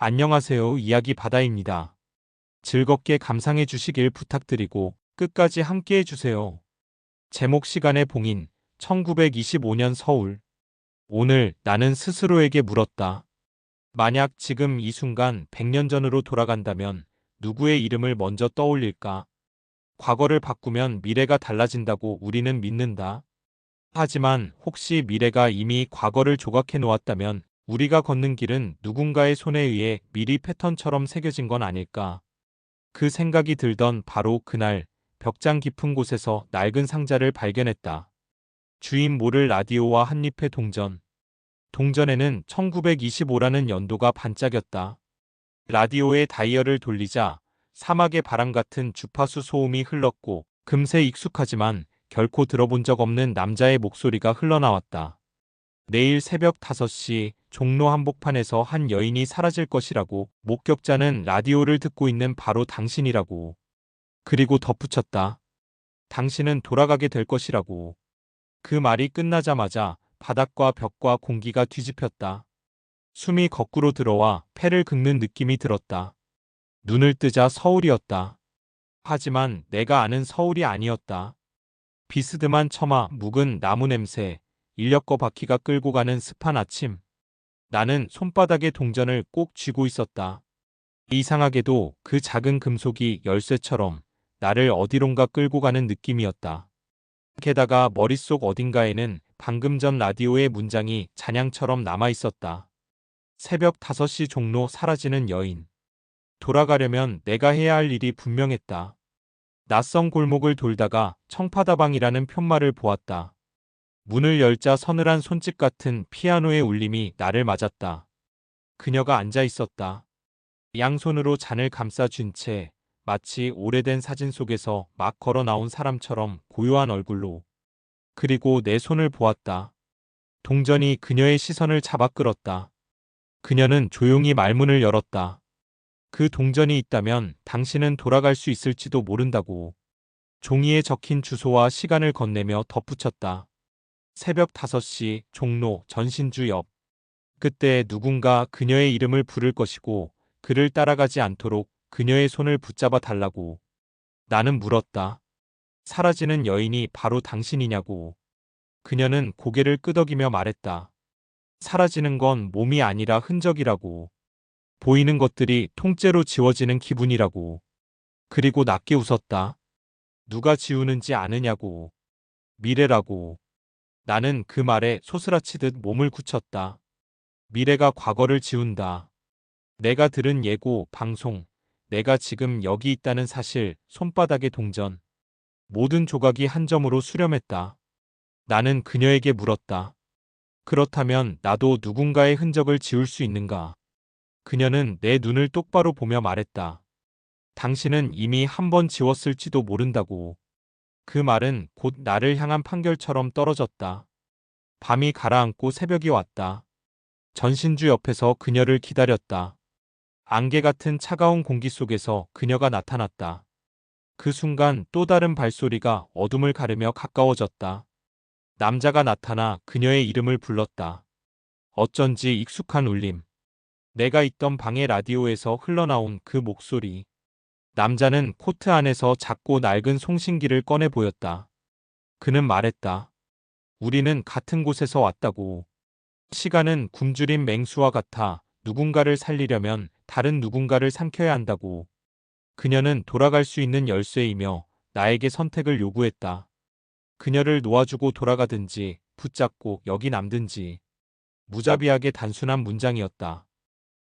안녕하세요. 이야기 바다입니다. 즐겁게 감상해 주시길 부탁드리고 끝까지 함께 해주세요. 제목 시간의 봉인 1925년 서울. 오늘 나는 스스로에게 물었다. 만약 지금 이 순간 100년 전으로 돌아간다면 누구의 이름을 먼저 떠올릴까? 과거를 바꾸면 미래가 달라진다고 우리는 믿는다. 하지만 혹시 미래가 이미 과거를 조각해 놓았다면 우리가 걷는 길은 누군가의 손에 의해 미리 패턴처럼 새겨진 건 아닐까? 그 생각이 들던 바로 그날 벽장 깊은 곳에서 낡은 상자를 발견했다. 주인 모를 라디오와 한입의 동전. 동전에는 1925라는 연도가 반짝였다. 라디오의 다이얼을 돌리자 사막의 바람 같은 주파수 소음이 흘렀고 금세 익숙하지만 결코 들어본 적 없는 남자의 목소리가 흘러나왔다. 내일 새벽 5시 종로 한복판에서 한 여인이 사라질 것이라고. 목격자는 라디오를 듣고 있는 바로 당신이라고. 그리고 덧붙였다. 당신은 돌아가게 될 것이라고. 그 말이 끝나자마자 바닥과 벽과 공기가 뒤집혔다. 숨이 거꾸로 들어와 폐를 긁는 느낌이 들었다. 눈을 뜨자 서울이었다. 하지만 내가 아는 서울이 아니었다. 비스듬한 처마, 묵은 나무 냄새, 인력거 바퀴가 끌고 가는 습한 아침. 나는 손바닥에 동전을 꼭 쥐고 있었다. 이상하게도 그 작은 금속이 열쇠처럼 나를 어디론가 끌고 가는 느낌이었다. 게다가 머릿속 어딘가에는 방금 전 라디오의 문장이 잔향처럼 남아 있었다. 새벽 5시 종로 사라지는 여인. 돌아가려면 내가 해야 할 일이 분명했다. 낯선 골목을 돌다가 청파다방이라는 편말을 보았다. 문을 열자 서늘한 손짓 같은 피아노의 울림이 나를 맞았다. 그녀가 앉아 있었다. 양손으로 잔을 감싸쥔 채 마치 오래된 사진 속에서 막 걸어 나온 사람처럼 고요한 얼굴로. 그리고 내 손을 보았다. 동전이 그녀의 시선을 잡아 끌었다. 그녀는 조용히 말문을 열었다. 그 동전이 있다면 당신은 돌아갈 수 있을지도 모른다고. 종이에 적힌 주소와 시간을 건네며 덧붙였다. 새벽 5시 종로 전신주 옆. 그때 누군가 그녀의 이름을 부를 것이고 그를 따라가지 않도록 그녀의 손을 붙잡아 달라고. 나는 물었다. 사라지는 여인이 바로 당신이냐고. 그녀는 고개를 끄덕이며 말했다. 사라지는 건 몸이 아니라 흔적이라고. 보이는 것들이 통째로 지워지는 기분이라고. 그리고 낮게 웃었다. 누가 지우는지 아느냐고. 미래라고. 나는 그 말에 소스라치듯 몸을 굳혔다. 미래가 과거를 지운다. 내가 들은 예고, 방송, 내가 지금 여기 있다는 사실, 손바닥의 동전. 모든 조각이 한 점으로 수렴했다. 나는 그녀에게 물었다. 그렇다면 나도 누군가의 흔적을 지울 수 있는가? 그녀는 내 눈을 똑바로 보며 말했다. 당신은 이미 한 번 지웠을지도 모른다고. 그 말은 곧 나를 향한 판결처럼 떨어졌다. 밤이 가라앉고 새벽이 왔다. 전신주 옆에서 그녀를 기다렸다. 안개 같은 차가운 공기 속에서 그녀가 나타났다. 그 순간 또 다른 발소리가 어둠을 가르며 가까워졌다. 남자가 나타나 그녀의 이름을 불렀다. 어쩐지 익숙한 울림. 내가 있던 방의 라디오에서 흘러나온 그 목소리. 남자는 코트 안에서 작고 낡은 송신기를 꺼내 보였다. 그는 말했다. 우리는 같은 곳에서 왔다고. 시간은 굶주린 맹수와 같아 누군가를 살리려면 다른 누군가를 삼켜야 한다고. 그녀는 돌아갈 수 있는 열쇠이며 나에게 선택을 요구했다. 그녀를 놓아주고 돌아가든지 붙잡고 여기 남든지. 무자비하게 단순한 문장이었다.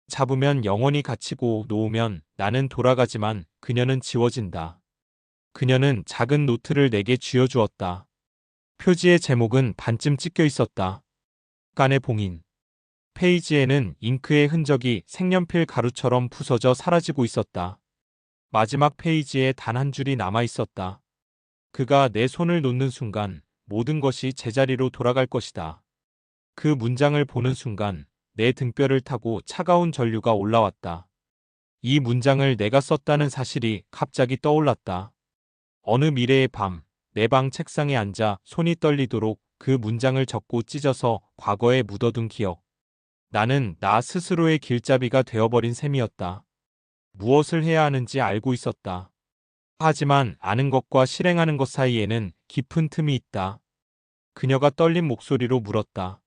잡으면 영원히 갇히고 놓으면 나는 돌아가지만 그녀는 지워진다. 그녀는 작은 노트를 내게 쥐어주었다. 표지의 제목은 반쯤 찢겨 있었다. 간의 봉인. 페이지에는 잉크의 흔적이 색연필 가루처럼 부서져 사라지고 있었다. 마지막 페이지에 단 한 줄이 남아 있었다. 그가 내 손을 놓는 순간 모든 것이 제자리로 돌아갈 것이다. 그 문장을 보는 순간 내 등뼈를 타고 차가운 전류가 올라왔다. 이 문장을 내가 썼다는 사실이 갑자기 떠올랐다. 어느 미래의 밤, 내 방 책상에 앉아 손이 떨리도록 그 문장을 적고 찢어서 과거에 묻어둔 기억. 나는 나 스스로의 길잡이가 되어버린 셈이었다. 무엇을 해야 하는지 알고 있었다. 하지만 아는 것과 실행하는 것 사이에는 깊은 틈이 있다. 그녀가 떨린 목소리로 물었다.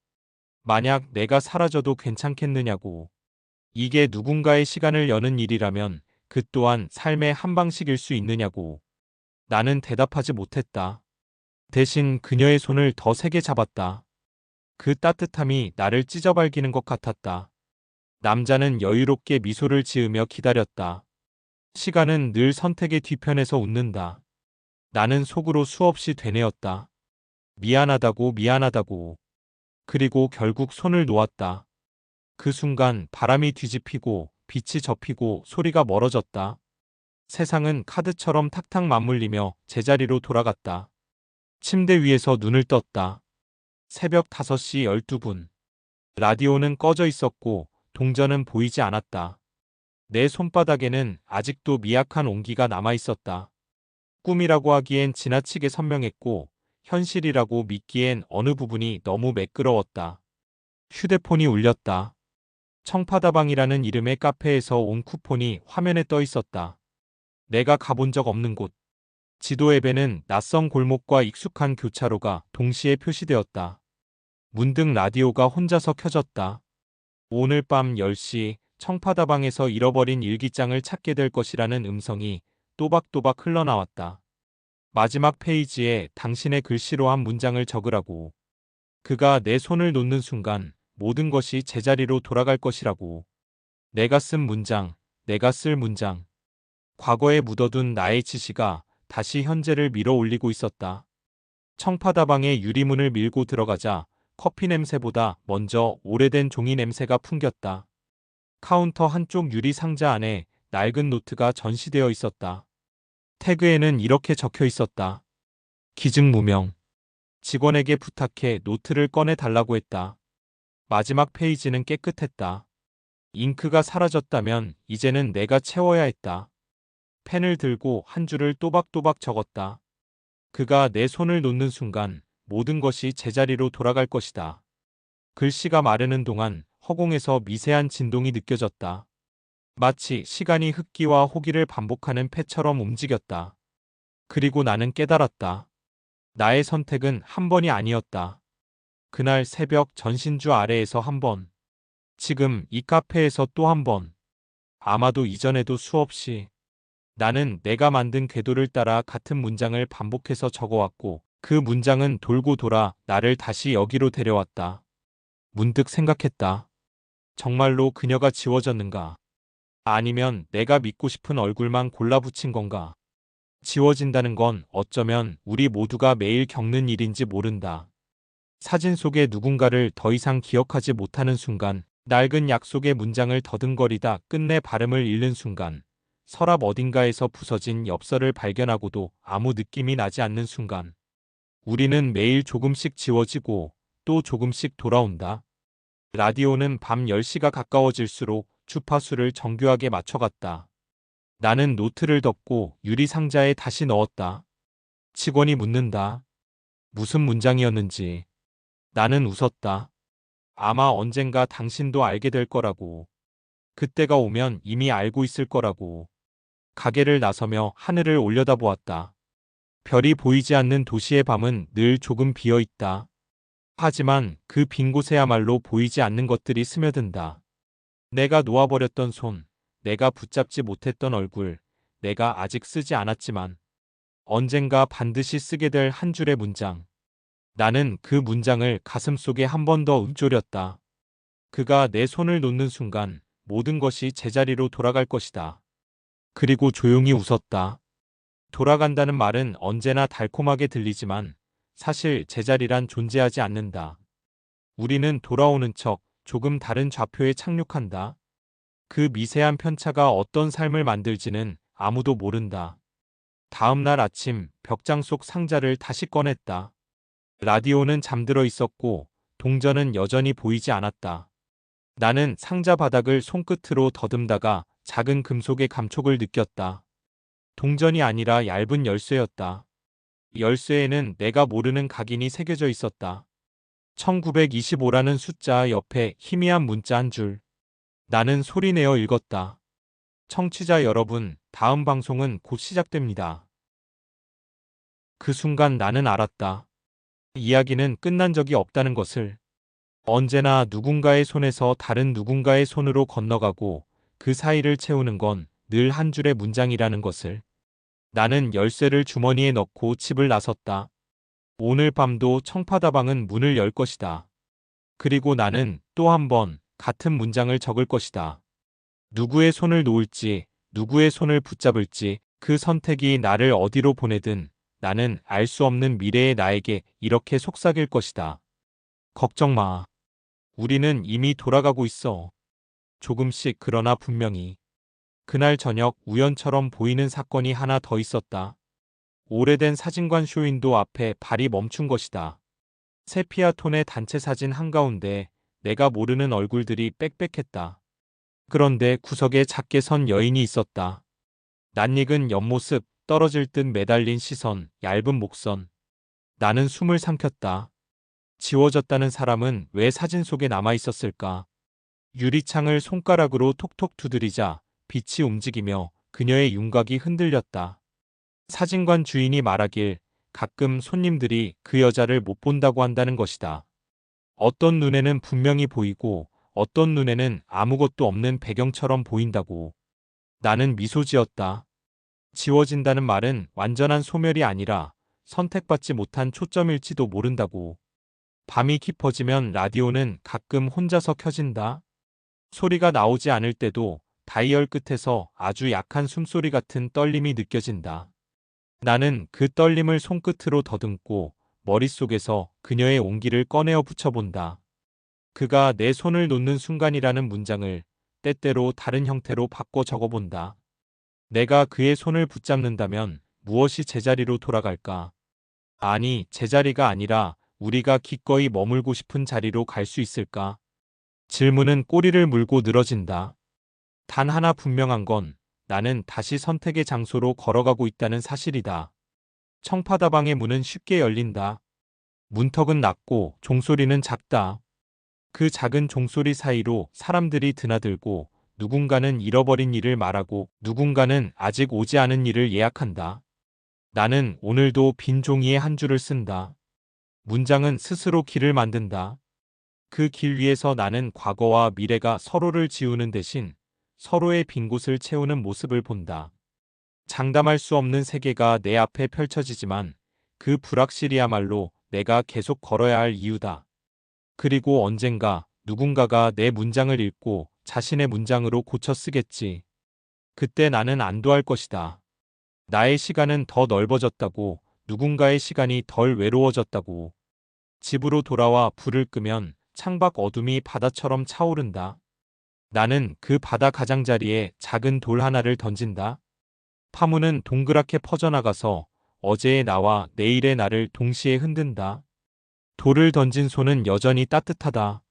만약 내가 사라져도 괜찮겠느냐고. 이게 누군가의 시간을 여는 일이라면 그 또한 삶의 한 방식일 수 있느냐고. 나는 대답하지 못했다. 대신 그녀의 손을 더 세게 잡았다. 그 따뜻함이 나를 찢어발기는 것 같았다. 남자는 여유롭게 미소를 지으며 기다렸다. 시간은 늘 선택의 뒤편에서 웃는다. 나는 속으로 수없이 되뇌었다. 미안하다고 미안하다고. 그리고 결국 손을 놓았다. 그 순간 바람이 뒤집히고 빛이 접히고 소리가 멀어졌다. 세상은 카드처럼 탁탁 맞물리며 제자리로 돌아갔다. 침대 위에서 눈을 떴다. 새벽 5시 12분. 라디오는 꺼져 있었고 동전은 보이지 않았다. 내 손바닥에는 아직도 미약한 온기가 남아 있었다. 꿈이라고 하기엔 지나치게 선명했고 현실이라고 믿기엔 어느 부분이 너무 매끄러웠다. 휴대폰이 울렸다. 청파다방이라는 이름의 카페에서 온 쿠폰이 화면에 떠 있었다. 내가 가본 적 없는 곳. 지도 앱에는 낯선 골목과 익숙한 교차로가 동시에 표시되었다. 문득 라디오가 혼자서 켜졌다. 오늘 밤 10시 청파다방에서 잃어버린 일기장을 찾게 될 것이라는 음성이 또박또박 흘러나왔다. 마지막 페이지에 당신의 글씨로 한 문장을 적으라고. 그가 내 손을 놓는 순간 모든 것이 제자리로 돌아갈 것이라고. 내가 쓴 문장, 내가 쓸 문장. 과거에 묻어둔 나의 지시가 다시 현재를 밀어 올리고 있었다. 청파다방의 유리문을 밀고 들어가자 커피 냄새보다 먼저 오래된 종이 냄새가 풍겼다. 카운터 한쪽 유리 상자 안에 낡은 노트가 전시되어 있었다. 태그에는 이렇게 적혀 있었다. 기증무명. 직원에게 부탁해 노트를 꺼내 달라고 했다. 마지막 페이지는 깨끗했다. 잉크가 사라졌다면 이제는 내가 채워야 했다. 펜을 들고 한 줄을 또박또박 적었다. 그가 내 손을 놓는 순간 모든 것이 제자리로 돌아갈 것이다. 글씨가 마르는 동안 허공에서 미세한 진동이 느껴졌다. 마치 시간이 흑기와 호기를 반복하는 패처럼 움직였다. 그리고 나는 깨달았다. 나의 선택은 한 번이 아니었다. 그날 새벽 전신주 아래에서 한 번. 지금 이 카페에서 또 한 번. 아마도 이전에도 수없이. 나는 내가 만든 궤도를 따라 같은 문장을 반복해서 적어왔고 그 문장은 돌고 돌아 나를 다시 여기로 데려왔다. 문득 생각했다. 정말로 그녀가 지워졌는가? 아니면 내가 믿고 싶은 얼굴만 골라붙인 건가? 지워진다는 건 어쩌면 우리 모두가 매일 겪는 일인지 모른다. 사진 속의 누군가를 더 이상 기억하지 못하는 순간, 낡은 약속의 문장을 더듬거리다 끝내 발음을 잃는 순간, 서랍 어딘가에서 부서진 엽서를 발견하고도 아무 느낌이 나지 않는 순간, 우리는 매일 조금씩 지워지고 또 조금씩 돌아온다. 라디오는 밤 10시가 가까워질수록 주파수를 정교하게 맞춰갔다. 나는 노트를 덮고 유리 상자에 다시 넣었다. 직원이 묻는다. 무슨 문장이었는지. 나는 웃었다. 아마 언젠가 당신도 알게 될 거라고. 그때가 오면 이미 알고 있을 거라고. 가게를 나서며 하늘을 올려다보았다. 별이 보이지 않는 도시의 밤은 늘 조금 비어 있다. 하지만 그 빈 곳에야말로 보이지 않는 것들이 스며든다. 내가 놓아버렸던 손, 내가 붙잡지 못했던 얼굴, 내가 아직 쓰지 않았지만 언젠가 반드시 쓰게 될 한 줄의 문장. 나는 그 문장을 가슴속에 한 번 더 읊조렸다. 그가 내 손을 놓는 순간 모든 것이 제자리로 돌아갈 것이다. 그리고 조용히 웃었다. 돌아간다는 말은 언제나 달콤하게 들리지만 사실 제자리란 존재하지 않는다. 우리는 돌아오는 척 조금 다른 좌표에 착륙한다. 그 미세한 편차가 어떤 삶을 만들지는 아무도 모른다. 다음 날 아침 벽장 속 상자를 다시 꺼냈다. 라디오는 잠들어 있었고 동전은 여전히 보이지 않았다. 나는 상자 바닥을 손끝으로 더듬다가 작은 금속의 감촉을 느꼈다. 동전이 아니라 얇은 열쇠였다. 열쇠에는 내가 모르는 각인이 새겨져 있었다. 1925라는 숫자 옆에 희미한 문자 한 줄. 나는 소리내어 읽었다. 청취자 여러분, 다음 방송은 곧 시작됩니다. 그 순간 나는 알았다. 이야기는 끝난 적이 없다는 것을. 언제나 누군가의 손에서 다른 누군가의 손으로 건너가고 그 사이를 채우는 건 늘 한 줄의 문장이라는 것을. 나는 열쇠를 주머니에 넣고 집을 나섰다. 오늘 밤도 청파다방은 문을 열 것이다. 그리고 나는 또 한 번 같은 문장을 적을 것이다. 누구의 손을 놓을지, 누구의 손을 붙잡을지 그 선택이 나를 어디로 보내든 나는 알 수 없는 미래의 나에게 이렇게 속삭일 것이다. 걱정 마. 우리는 이미 돌아가고 있어. 조금씩 그러나 분명히. 그날 저녁 우연처럼 보이는 사건이 하나 더 있었다. 오래된 사진관 쇼윈도 앞에 발이 멈춘 것이다. 세피아 톤의 단체 사진 한가운데 내가 모르는 얼굴들이 빽빽했다. 그런데 구석에 작게 선 여인이 있었다. 낯익은 옆모습, 떨어질 듯 매달린 시선, 얇은 목선. 나는 숨을 삼켰다. 지워졌다는 사람은 왜 사진 속에 남아 있었을까? 유리창을 손가락으로 톡톡 두드리자 빛이 움직이며 그녀의 윤곽이 흔들렸다. 사진관 주인이 말하길 가끔 손님들이 그 여자를 못 본다고 한다는 것이다. 어떤 눈에는 분명히 보이고 어떤 눈에는 아무것도 없는 배경처럼 보인다고. 나는 미소 지었다. 지워진다는 말은 완전한 소멸이 아니라 선택받지 못한 초점일지도 모른다고. 밤이 깊어지면 라디오는 가끔 혼자서 켜진다. 소리가 나오지 않을 때도 다이얼 끝에서 아주 약한 숨소리 같은 떨림이 느껴진다. 나는 그 떨림을 손끝으로 더듬고 머릿속에서 그녀의 온기를 꺼내어 붙여본다. 그가 내 손을 놓는 순간이라는 문장을 때때로 다른 형태로 바꿔 적어본다. 내가 그의 손을 붙잡는다면 무엇이 제자리로 돌아갈까? 아니, 제자리가 아니라 우리가 기꺼이 머물고 싶은 자리로 갈 수 있을까? 질문은 꼬리를 물고 늘어진다. 단 하나 분명한 건 나는 다시 선택의 장소로 걸어가고 있다는 사실이다. 청파다방의 문은 쉽게 열린다. 문턱은 낮고 종소리는 작다. 그 작은 종소리 사이로 사람들이 드나들고 누군가는 잃어버린 일을 말하고 누군가는 아직 오지 않은 일을 예약한다. 나는 오늘도 빈 종이에 한 줄을 쓴다. 문장은 스스로 길을 만든다. 그 길 위에서 나는 과거와 미래가 서로를 지우는 대신 서로의 빈 곳을 채우는 모습을 본다. 장담할 수 없는 세계가 내 앞에 펼쳐지지만 그 불확실이야말로 내가 계속 걸어야 할 이유다. 그리고 언젠가 누군가가 내 문장을 읽고 자신의 문장으로 고쳐 쓰겠지. 그때 나는 안도할 것이다. 나의 시간은 더 넓어졌다고, 누군가의 시간이 덜 외로워졌다고. 집으로 돌아와 불을 끄면 창밖 어둠이 바다처럼 차오른다. 나는 그 바다 가장자리에 작은 돌 하나를 던진다. 파문은 동그랗게 퍼져나가서 어제의 나와 내일의 나를 동시에 흔든다. 돌을 던진 손은 여전히 따뜻하다.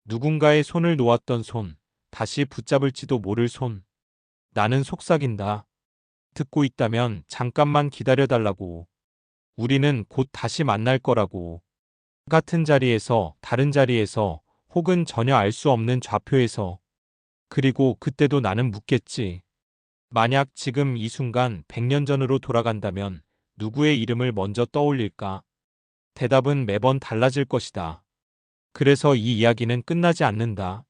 누군가의 손을 놓았던 손, 다시 붙잡을지도 모를 손. 나는 속삭인다. 듣고 있다면 잠깐만 기다려달라고. 우리는 곧 다시 만날 거라고. 같은 자리에서, 다른 자리에서, 혹은 전혀 알 수 없는 좌표에서. 그리고 그때도 나는 묻겠지. 만약 지금 이 순간 100년 전으로 돌아간다면 누구의 이름을 먼저 떠올릴까? 대답은 매번 달라질 것이다. 그래서 이 이야기는 끝나지 않는다.